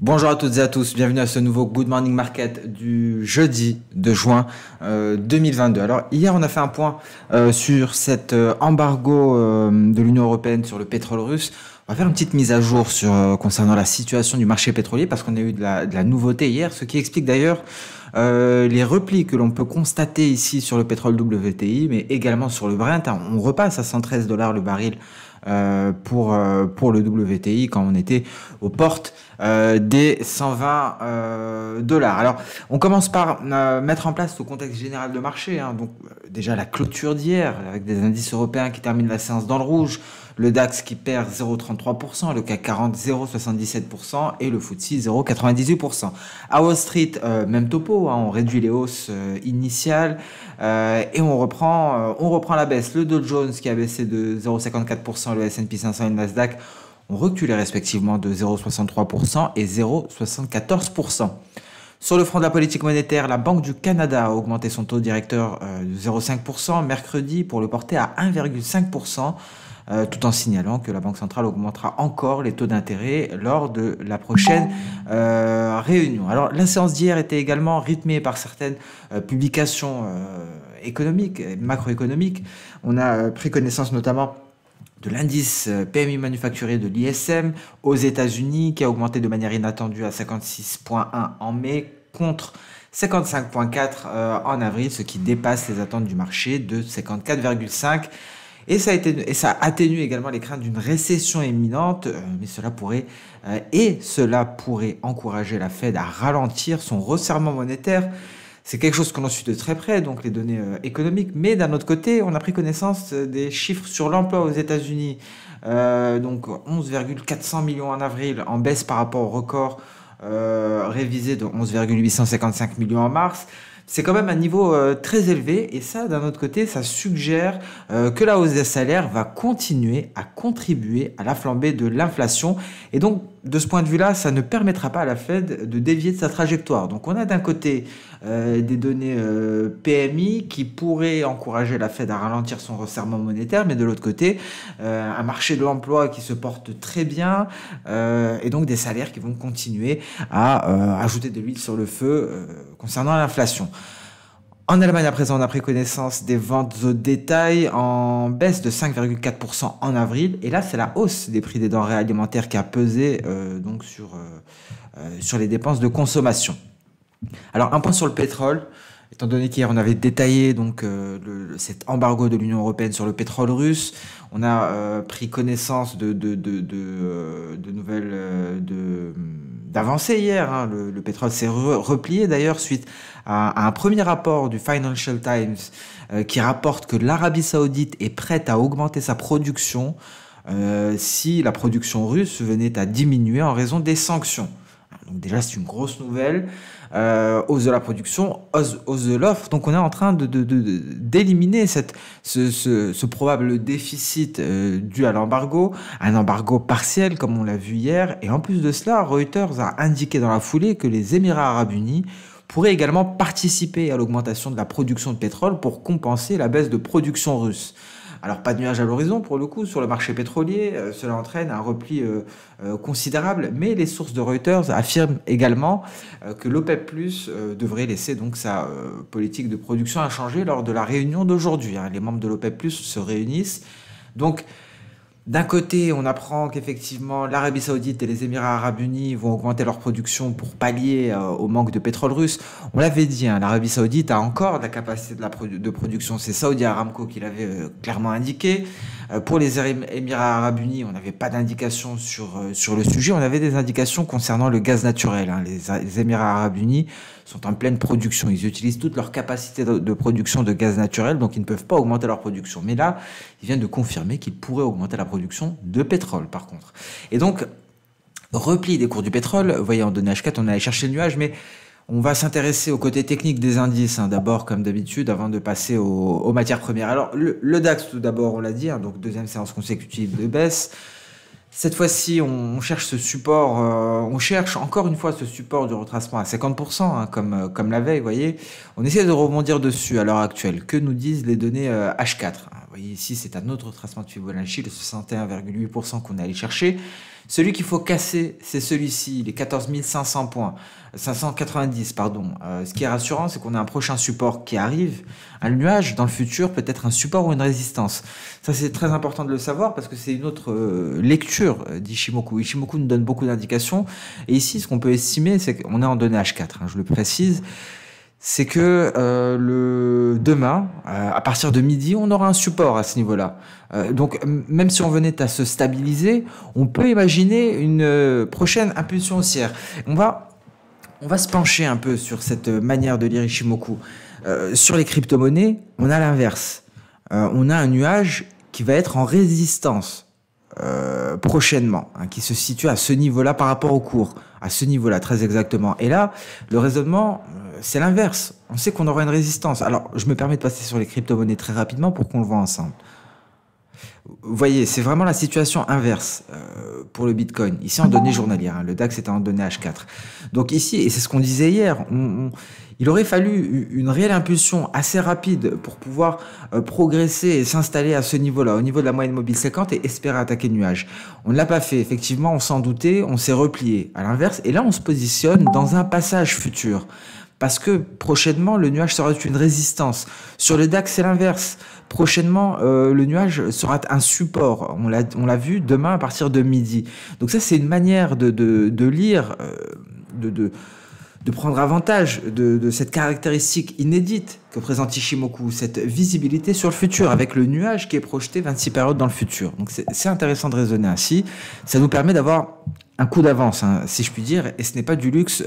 Bonjour à toutes et à tous, bienvenue à ce nouveau Good Morning Market du jeudi de juin 2022. Alors hier on a fait un point sur cet embargo de l'Union Européenne sur le pétrole russe. On va faire une petite mise à jour concernant la situation du marché pétrolier parce qu'on a eu de la nouveauté hier, ce qui explique d'ailleurs les replis que l'on peut constater ici sur le pétrole WTI, mais également sur le Brent. On repasse à 113 $ le baril pour le WTI quand on était aux portes des 120 $. Alors, on commence par mettre en place le contexte général de marché. Donc, déjà la clôture d'hier avec des indices européens qui terminent la séance dans le rouge. Le DAX qui perd 0,33%, le CAC 40 0,77% et le FTSE 0,98%. À Wall Street, même topo, on réduit les hausses initiales et on reprend la baisse. Le Dow Jones qui a baissé de 0,54%, le S&P 500 et le Nasdaq ont reculé respectivement de 0,63% et 0,74%. Sur le front de la politique monétaire, la Banque du Canada a augmenté son taux directeur de 0,5% mercredi pour le porter à 1,5%. Tout en signalant que la Banque centrale augmentera encore les taux d'intérêt lors de la prochaine réunion. Alors la séance d'hier était également rythmée par certaines publications économiques, macroéconomiques. On a pris connaissance notamment de l'indice PMI manufacturier de l'ISM aux États-Unis qui a augmenté de manière inattendue à 56,1 en mai contre 55,4 en avril, ce qui dépasse les attentes du marché de 54,5. Et ça atténue également les craintes d'une récession imminente, mais cela pourrait encourager la Fed à ralentir son resserrement monétaire. C'est quelque chose que l'on suit de très près, donc les données économiques. Mais d'un autre côté, on a pris connaissance des chiffres sur l'emploi aux États-Unis. Donc 11,400 millions en avril, en baisse par rapport au record révisé de 11,855 millions en mars. C'est quand même un niveau très élevé et ça, d'un autre côté, ça suggère que la hausse des salaires va continuer à contribuer à la flambée de l'inflation. Et donc, de ce point de vue-là, ça ne permettra pas à la Fed de dévier de sa trajectoire. Donc, on a d'un côté des données PMI qui pourraient encourager la Fed à ralentir son resserrement monétaire, mais de l'autre côté, un marché de l'emploi qui se porte très bien et donc des salaires qui vont continuer à ajouter de l'huile sur le feu concernant l'inflation. En Allemagne, à présent, on a pris connaissance des ventes au détail en baisse de 5,4% en avril. Et là, c'est la hausse des prix des denrées alimentaires qui a pesé donc sur les dépenses de consommation. Alors, un point sur le pétrole. Étant donné qu'hier, on avait détaillé donc, cet embargo de l'Union européenne sur le pétrole russe, on a pris connaissance de nouvelles d'avancées hier. Le pétrole s'est replié d'ailleurs suite à un premier rapport du Financial Times qui rapporte que l'Arabie Saoudite est prête à augmenter sa production si la production russe venait à diminuer en raison des sanctions. Donc déjà, c'est une grosse nouvelle. Hausse de la production, hausse de l'offre. Donc on est en train d'éliminer ce probable déficit dû à l'embargo, un embargo partiel comme on l'a vu hier. Et en plus de cela, Reuters a indiqué dans la foulée que les Émirats arabes unis pourraient également participer à l'augmentation de la production de pétrole pour compenser la baisse de production russe. Alors pas de nuage à l'horizon pour le coup sur le marché pétrolier, cela entraîne un repli considérable, mais les sources de Reuters affirment également que l'OPEP+ devrait laisser donc sa politique de production inchangée lors de la réunion d'aujourd'hui. Les membres de l'OPEP+ se réunissent. Donc d'un côté, on apprend qu'effectivement l'Arabie Saoudite et les Émirats arabes unis vont augmenter leur production pour pallier au manque de pétrole russe. On l'avait dit, l'Arabie Saoudite a encore de la capacité de production. C'est Saudi Aramco qui l'avait clairement indiqué. Pour les Émirats arabes unis, on n'avait pas d'indication sur le sujet. On avait des indications concernant le gaz naturel. Les Émirats arabes unis sont en pleine production. Ils utilisent toute leur capacité de production de gaz naturel, donc ils ne peuvent pas augmenter leur production. Mais là, ils viennent de confirmer qu'ils pourraient augmenter la production de pétrole, par contre. Et donc, repli des cours du pétrole. Vous voyez, en données H4, on allait chercher le nuage, mais on va s'intéresser au côté technique des indices, d'abord, comme d'habitude, avant de passer aux matières premières. Alors, le DAX, tout d'abord, on l'a dit, donc deuxième séance consécutive de baisse. Cette fois-ci, on cherche ce support, on cherche encore une fois ce support du retracement à 50%, comme la veille, vous voyez. On essaie de rebondir dessus à l'heure actuelle. Que nous disent les données H4 Vous voyez ici, c'est un autre retracement de Fibonacci, le 61,8% qu'on est allé chercher. Celui qu'il faut casser, c'est celui-ci, les 14 500 points, 590, pardon. Ce qui est rassurant, c'est qu'on a un prochain support qui arrive, un nuage dans le futur, peut-être un support ou une résistance. Ça, c'est très important de le savoir parce que c'est une autre lecture d'Ichimoku. Ichimoku nous donne beaucoup d'indications. Et ici, ce qu'on peut estimer, c'est qu'on est en données H4, je le précise. C'est que demain, à partir de midi, on aura un support à ce niveau-là. Donc, même si on venait à se stabiliser, on peut imaginer une prochaine impulsion haussière. On va se pencher un peu sur cette manière de lire Ichimoku. Sur les crypto-monnaies, on a l'inverse. On a un nuage qui va être en résistance prochainement, qui se situe à ce niveau-là par rapport au cours, à ce niveau-là très exactement. Et là, le raisonnement, c'est l'inverse. On sait qu'on aura une résistance. Alors, je me permets de passer sur les crypto-monnaies très rapidement pour qu'on le voit ensemble. Vous voyez, c'est vraiment la situation inverse pour le Bitcoin. Ici, en données journalières, le DAX est en données H4. Donc ici, et c'est ce qu'on disait hier, il aurait fallu une réelle impulsion assez rapide pour pouvoir progresser et s'installer à ce niveau-là, au niveau de la moyenne mobile 50 et espérer attaquer le nuage. On ne l'a pas fait, effectivement, on s'en doutait, on s'est replié à l'inverse, et là, on se positionne dans un passage futur. Parce que prochainement, le nuage sera une résistance. Sur le DAX, c'est l'inverse. Prochainement, le nuage sera un support. On l'a vu demain à partir de midi. Donc ça, c'est une manière de lire, de prendre avantage de cette caractéristique inédite que présente Ichimoku, cette visibilité sur le futur, avec le nuage qui est projeté 26 périodes dans le futur. Donc c'est intéressant de raisonner ainsi. Ça nous permet d'avoir un coup d'avance, si je puis dire, et ce n'est pas du luxe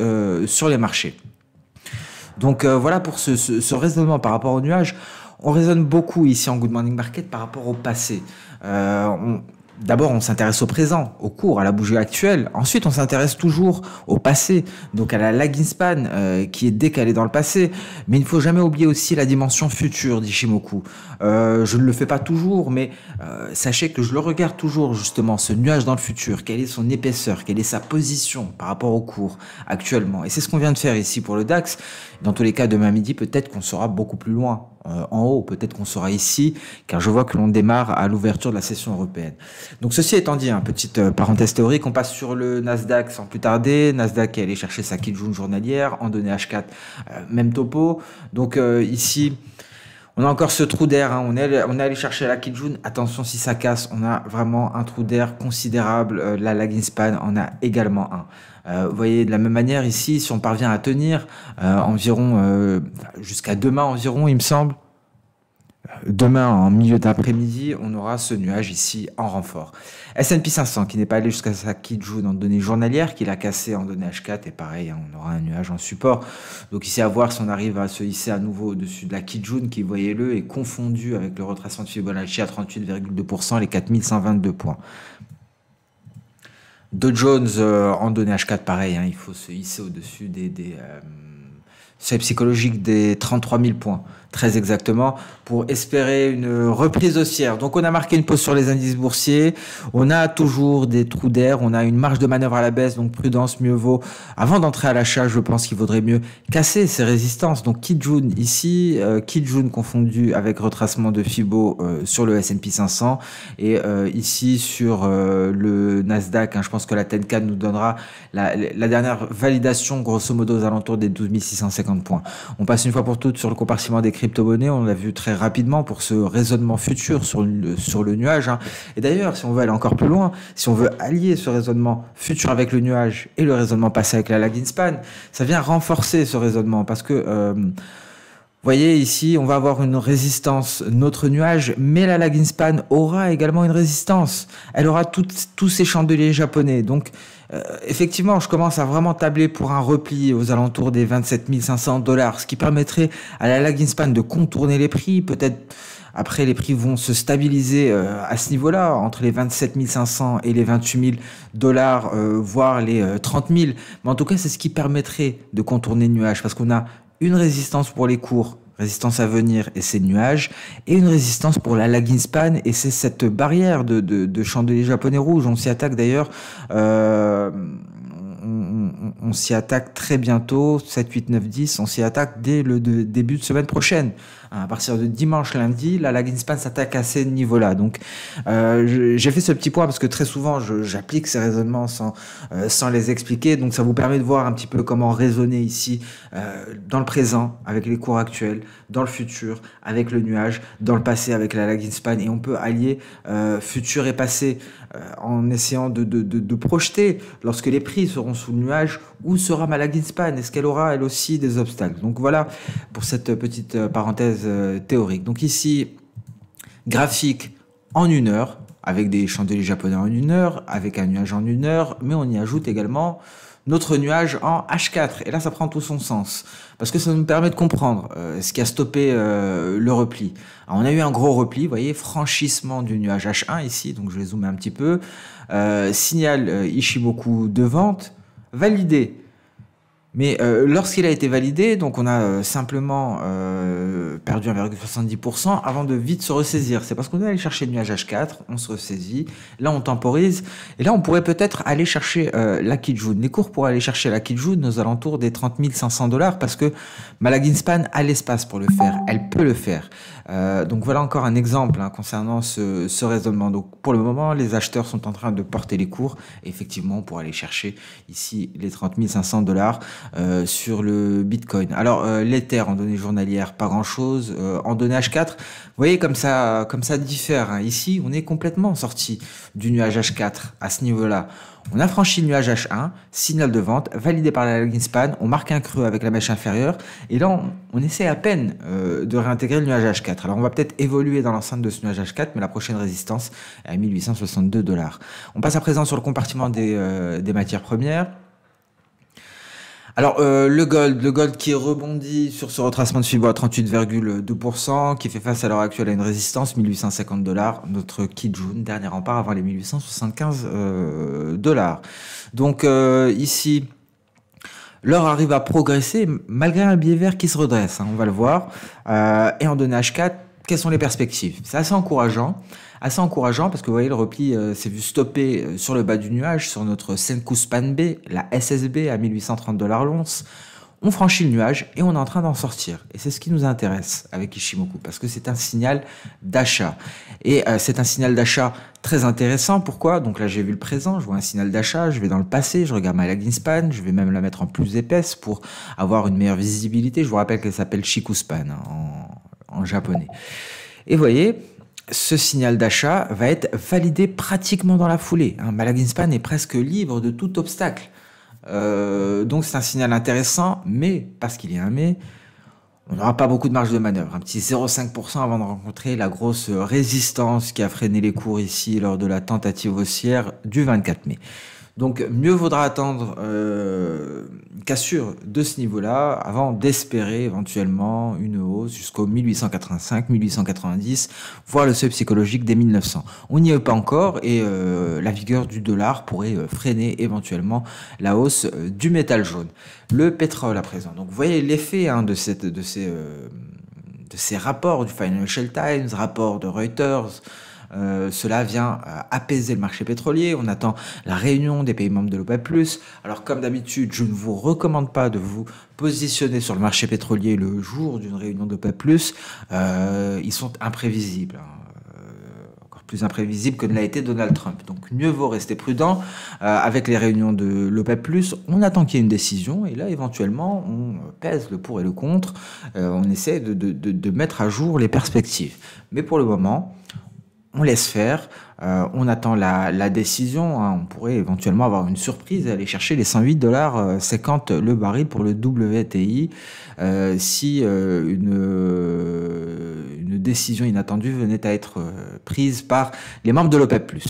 sur les marchés. Donc voilà pour ce raisonnement par rapport au nuage. On raisonne beaucoup ici en Good Morning Market par rapport au passé. D'abord, on s'intéresse au présent, au cours, à la bougie actuelle. Ensuite, on s'intéresse toujours au passé, donc à la lagging span qui est décalée dans le passé. Mais il ne faut jamais oublier aussi la dimension future d'Ichimoku. Je ne le fais pas toujours, mais sachez que je le regarde toujours justement, ce nuage dans le futur. Quelle est son épaisseur, quelle est sa position par rapport au cours actuellement. Et c'est ce qu'on vient de faire ici pour le DAX. Dans tous les cas, demain midi, peut-être qu'on sera beaucoup plus loin. En haut, peut-être qu'on sera ici, car je vois que l'on démarre à l'ouverture de la session européenne. Donc ceci étant dit, petite parenthèse théorique, on passe sur le Nasdaq sans plus tarder. Nasdaq est allé chercher sa Kijun journalière, en données H4, même topo. Donc ici, on a encore ce trou d'air, on est allé chercher la Kijun. Attention, si ça casse, on a vraiment un trou d'air considérable. La lagging span en a également un. Vous voyez, de la même manière ici, si on parvient à tenir environ jusqu'à demain environ, il me semble. Demain, en milieu d'après-midi, on aura ce nuage ici en renfort. S&P 500 qui n'est pas allé jusqu'à sa Kijun en données journalières, qui l'a cassé en données H4 et pareil, on aura un nuage en support. Donc ici à voir si on arrive à se hisser à nouveau au-dessus de la Kijun qui, voyez-le, est confondu avec le retracement de Fibonacci à 38,2%, les 4122 points. Dow Jones en données H4, pareil, il faut se hisser au-dessus des seuil psychologique des 33 000 points, très exactement, pour espérer une reprise haussière. Donc on a marqué une pause sur les indices boursiers, on a toujours des trous d'air, on a une marge de manœuvre à la baisse, donc prudence, mieux vaut. Avant d'entrer à l'achat, je pense qu'il vaudrait mieux casser ces résistances. Donc Kijun ici, Kijun confondu avec retracement de Fibo sur le S&P 500, et ici sur le Nasdaq, je pense que la Tenkan nous donnera la dernière validation, grosso modo aux alentours des 12 650 points. On passe une fois pour toutes sur le compartiment des crypto-monnaies, on l'a vu très rapidement pour ce raisonnement futur sur le nuage. Et d'ailleurs, si on veut aller encore plus loin, si on veut allier ce raisonnement futur avec le nuage et le raisonnement passé avec la lagging span, ça vient renforcer ce raisonnement parce que vous voyez ici, on va avoir une résistance, notre nuage, mais la lagging span aura également une résistance. Elle aura tous ces chandeliers japonais. Donc, effectivement, je commence à vraiment tabler pour un repli aux alentours des 27 500 $, ce qui permettrait à la lagging span de contourner les prix. Peut-être après, les prix vont se stabiliser à ce niveau-là, entre les 27 500 et les 28 000 $, voire les 30 000. Mais en tout cas, c'est ce qui permettrait de contourner le nuage, parce qu'on a une résistance pour les cours, résistance à venir et c'est le nuage, et une résistance pour la lagging span et c'est cette barrière de chandelier japonais rouge. On s'y attaque d'ailleurs, on s'y attaque très bientôt, 7, 8, 9, 10, on s'y attaque dès le début de semaine prochaine. À partir de dimanche, lundi, la lagging span s'attaque à ces niveaux-là. Donc, j'ai fait ce petit point parce que très souvent, j'applique ces raisonnements sans les expliquer. Donc, ça vous permet de voir un petit peu comment raisonner ici dans le présent avec les cours actuels, dans le futur avec le nuage, dans le passé avec la lagging span. Et on peut allier futur et passé en essayant de projeter lorsque les prix seront sous le nuage, où sera ma lagging span? Est-ce qu'elle aura elle aussi des obstacles? Donc voilà pour cette petite parenthèse théorique. Donc ici, graphique en 1 heure, avec des chandeliers japonais en 1 heure, avec un nuage en 1 heure, mais on y ajoute également notre nuage en H4. Et là, ça prend tout son sens, parce que ça nous permet de comprendre ce qui a stoppé le repli. Alors, on a eu un gros repli, vous voyez, franchissement du nuage H1 ici, donc je vais zoomer un petit peu. Signal Ishimoku de vente, validé. Mais lorsqu'il a été validé, donc on a simplement perdu 1,70% avant de vite se ressaisir. C'est parce qu'on est allé chercher le nuage H4, on se ressaisit, là on temporise, et là on pourrait peut-être aller chercher la Kijun. Les cours pourraient aller chercher la Kijun aux alentours des 30 500 $, parce que ma lagging span a l'espace pour le faire, elle peut le faire. Donc voilà encore un exemple concernant ce raisonnement. Donc pour le moment, les acheteurs sont en train de porter les cours, et effectivement on pourrait aller chercher ici les 30 500 $ sur le Bitcoin. Alors l'Ether en données journalières, pas grand chose. En données H4, vous voyez comme ça diffère. Ici, on est complètement sorti du nuage H4 à ce niveau-là. On a franchi le nuage H1, signal de vente, validé par la lagging span, on marque un creux avec la mèche inférieure, et là on essaie à peine de réintégrer le nuage H4. Alors on va peut-être évoluer dans l'enceinte de ce nuage H4, mais la prochaine résistance est à 1862 $. On passe à présent sur le compartiment des matières premières. Alors le gold qui rebondit sur ce retracement de Fibo à 38,2%, qui fait face à l'heure actuelle à une résistance 1850 $, notre Kijun, dernier rempart avant les 1875 $. Donc ici, l'or arrive à progresser malgré un biais vert qui se redresse, on va le voir. Et en données H4, quelles sont les perspectives? C'est assez encourageant parce que vous voyez le repli s'est vu stopper sur le bas du nuage sur notre Senkou Span B, la SSB à 1830 $ l'once. On franchit le nuage et on est en train d'en sortir. Et c'est ce qui nous intéresse avec Ishimoku, parce que c'est un signal d'achat. Et c'est un signal d'achat très intéressant. Pourquoi? Donc là, j'ai vu le présent, je vois un signal d'achat, je vais dans le passé, je regarde ma lagging span, je vais même la mettre en plus épaisse pour avoir une meilleure visibilité. Je vous rappelle qu'elle s'appelle Shiku Span en japonais. Et vous voyez, ce signal d'achat va être validé pratiquement dans la foulée. Ma lagging span est presque libre de tout obstacle. Donc c'est un signal intéressant, mais, parce qu'il y a un mais, on n'aura pas beaucoup de marge de manœuvre. Un petit 0,5% avant de rencontrer la grosse résistance qui a freiné les cours ici lors de la tentative haussière du 24 mai. Donc mieux vaudra attendre cassure de ce niveau-là avant d'espérer éventuellement une hausse jusqu'au 1885, 1890, voire le seuil psychologique des 1900. On n'y est pas encore, et la vigueur du dollar pourrait freiner éventuellement la hausse du métal jaune. Le pétrole à présent. Donc vous voyez l'effet de ces rapports du Financial Times, rapports de Reuters. Cela vient apaiser le marché pétrolier. On attend la réunion des pays membres de l'OPEP+. Alors comme d'habitude, je ne vous recommande pas de vous positionner sur le marché pétrolier le jour d'une réunion de l'OPEP+. Ils sont imprévisibles, encore plus imprévisibles que ne l'a été Donald Trump. Donc mieux vaut rester prudent avec les réunions de l'OPEP+. On attend qu'il y ait une décision, et là éventuellement on pèse le pour et le contre. On essaie de mettre à jour les perspectives. Mais pour le moment, on laisse faire, on attend la décision. On pourrait éventuellement avoir une surprise et aller chercher les 108,50 $ le baril pour le WTI si une décision inattendue venait à être prise par les membres de l'OPEP+.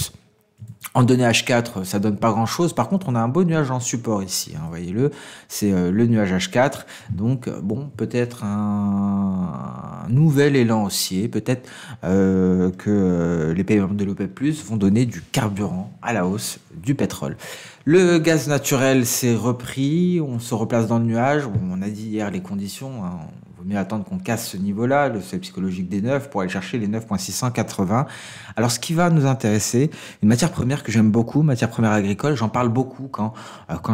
En données H4, ça donne pas grand-chose. Par contre, on a un beau nuage en support ici. Voyez-le, c'est le nuage H4. Donc, bon, peut-être un nouvel élan haussier. Peut-être que les pays membres de l'OPEP+ vont donner du carburant à la hausse du pétrole. Le gaz naturel s'est repris. On se replace dans le nuage. Bon, on a dit hier les conditions. Il vaut mieux attendre qu'on casse ce niveau-là, le seuil psychologique des 9, pour aller chercher les 9,680. Alors, ce qui va nous intéresser, une matière première que j'aime beaucoup, matière première agricole, j'en parle beaucoup quand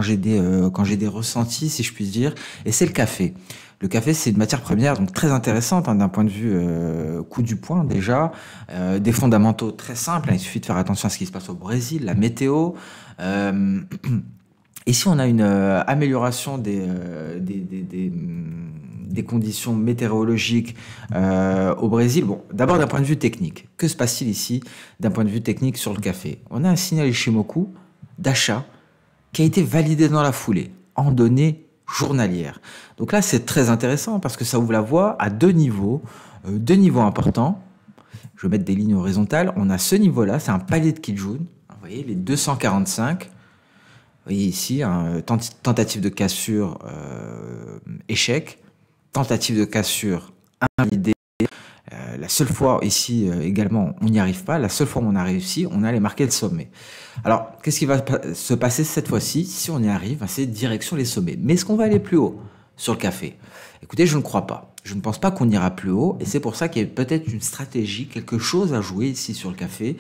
j'ai des ressentis, si je puis dire, et c'est le café. Le café, c'est une matière première donc très intéressante d'un point de vue coût du point déjà. Des fondamentaux très simples, il suffit de faire attention à ce qui se passe au Brésil, la météo. Euh, Ici, on a une amélioration des conditions météorologiques au Brésil. Bon, d'abord d'un point de vue technique. Que se passe-t-il ici d'un point de vue technique sur le café? On a un signal Ishimoku d'achat qui a été validé dans la foulée, en données journalières. Donc là, c'est très intéressant parce que ça ouvre la voie à deux niveaux importants. Je vais mettre des lignes horizontales. On a ce niveau-là, c'est un palier de Kijun. Vous voyez, les 245. Vous voyez ici, tentative de cassure, échec. Tentative de cassure invalidée. La seule fois ici également, on n'y arrive pas. La seule fois où on a réussi, on allait marquer le sommet. Alors, qu'est-ce qui va se passer cette fois-ci? Si on y arrive, c'est direction les sommets. Mais est-ce qu'on va aller plus haut sur le café? Écoutez, je ne crois pas. Je ne pense pas qu'on ira plus haut. Et c'est pour ça qu'il y a peut-être une stratégie, quelque chose à jouer ici sur le café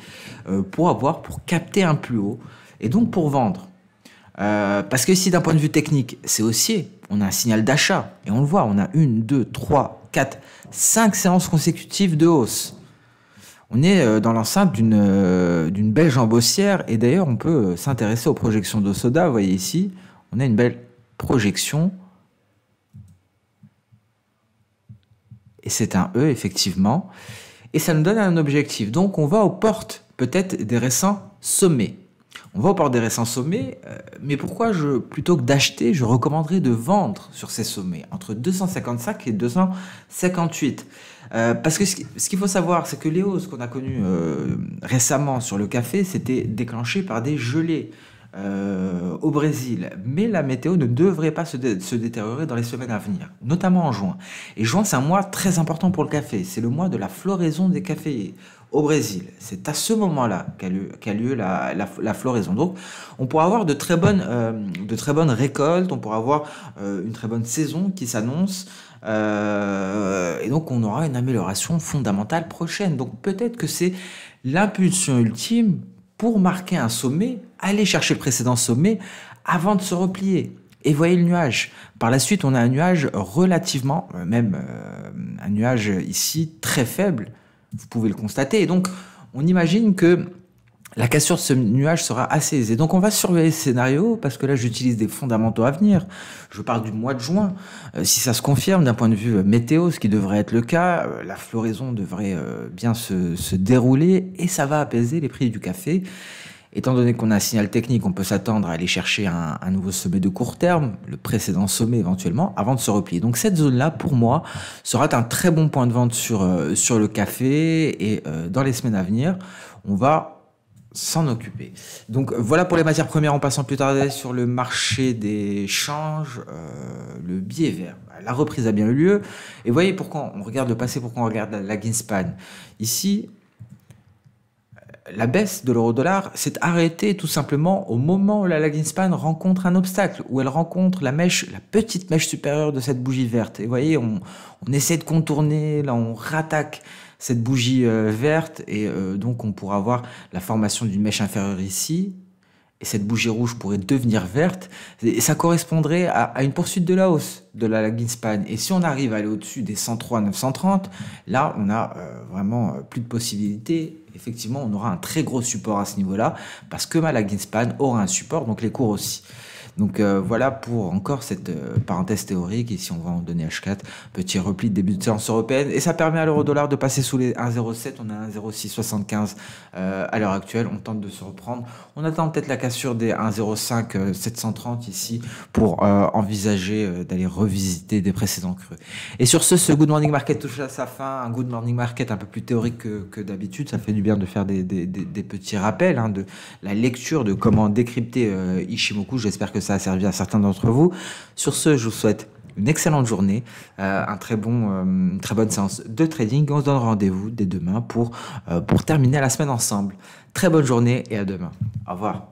pour capter un plus haut et donc pour vendre. Parce que ici, d'un point de vue technique, c'est haussier. On a un signal d'achat. Et on le voit, on a 1, 2, 3, 4, 5 séances consécutives de hausse. On est dans l'enceinte d'une belle jambe haussière. Et d'ailleurs, on peut s'intéresser aux projections d'Osoda. Vous voyez ici, on a une belle projection. Et c'est un E, effectivement. Et ça nous donne un objectif. Donc, on va aux portes, peut-être, des récents sommets. On va aux portes des récents sommets, mais pourquoi plutôt que d'acheter, je recommanderais de vendre sur ces sommets, entre 255 et 258. Parce que ce qu'il faut savoir, c'est que les hausses qu'on a connues récemment sur le café, c'était déclenché par des gelées au Brésil. Mais la météo ne devrait pas se détériorer dans les semaines à venir, notamment en juin. Et juin, c'est un mois très important pour le café. C'est le mois de la floraison des caféiers au Brésil. C'est à ce moment-là qu'a lieu la floraison. Donc, on pourra avoir de très bonnes récoltes, on pourra avoir une très bonne saison qui s'annonce. Et donc, on aura une amélioration fondamentale prochaine. Donc, peut-être que c'est l'impulsion ultime pour marquer un sommet, aller chercher le précédent sommet avant de se replier. Et voyez le nuage. Par la suite, on a un nuage relativement, un nuage ici très faible. Vous pouvez le constater. Et donc, on imagine que la cassure de ce nuage sera assez aisée. Donc, on va surveiller ce scénario parce que là, j'utilise des fondamentaux à venir. Je parle du mois de juin. Si ça se confirme d'un point de vue météo, ce qui devrait être le cas, la floraison devrait bien se dérouler et ça va apaiser les prix du café. Étant donné qu'on a un signal technique, on peut s'attendre à aller chercher un nouveau sommet de court terme, le précédent sommet éventuellement, avant de se replier. Donc cette zone-là, pour moi, sera un très bon point de vente sur le café et dans les semaines à venir, on va s'en occuper. Donc voilà pour les matières premières, en passant plus tard sur le marché des changes, le billet vert. La reprise a bien eu lieu. Et voyez pourquoi on regarde le passé, pourquoi on regarde la Greenspan. Ici, la baisse de l'euro-dollar s'est arrêtée tout simplement au moment où la Greenspan rencontre un obstacle, où elle rencontre la petite mèche supérieure de cette bougie verte. Et vous voyez, on essaie de contourner, là on rattaque cette bougie verte et donc on pourra avoir la formation d'une mèche inférieure ici. Et cette bougie rouge pourrait devenir verte, et ça correspondrait à une poursuite de la hausse de la Greenspan. Et si on arrive à aller au-dessus des 103, 930, là, on a vraiment plus de possibilités. Effectivement, on aura un très gros support à ce niveau-là, parce que la Greenspan aura un support, donc les cours aussi. Donc voilà pour encore cette parenthèse théorique. Ici, on va en donner H4, petit repli de début de séance européenne. Et ça permet à l'euro-dollar de passer sous les 1,07. On a 1,0675 à l'heure actuelle. On tente de se reprendre. On attend peut-être la cassure des 1,05 730 ici pour envisager d'aller revisiter des précédents creux. Et sur ce Good Morning Market touche à sa fin. Un Good Morning Market un peu plus théorique que d'habitude. Ça fait du bien de faire des petits rappels de la lecture de comment décrypter Ishimoku. J'espère que ça a servi à certains d'entre vous. Sur ce, je vous souhaite une excellente journée, une très bonne séance de trading. On se donne rendez-vous dès demain pour terminer la semaine ensemble. Très bonne journée et à demain. Au revoir.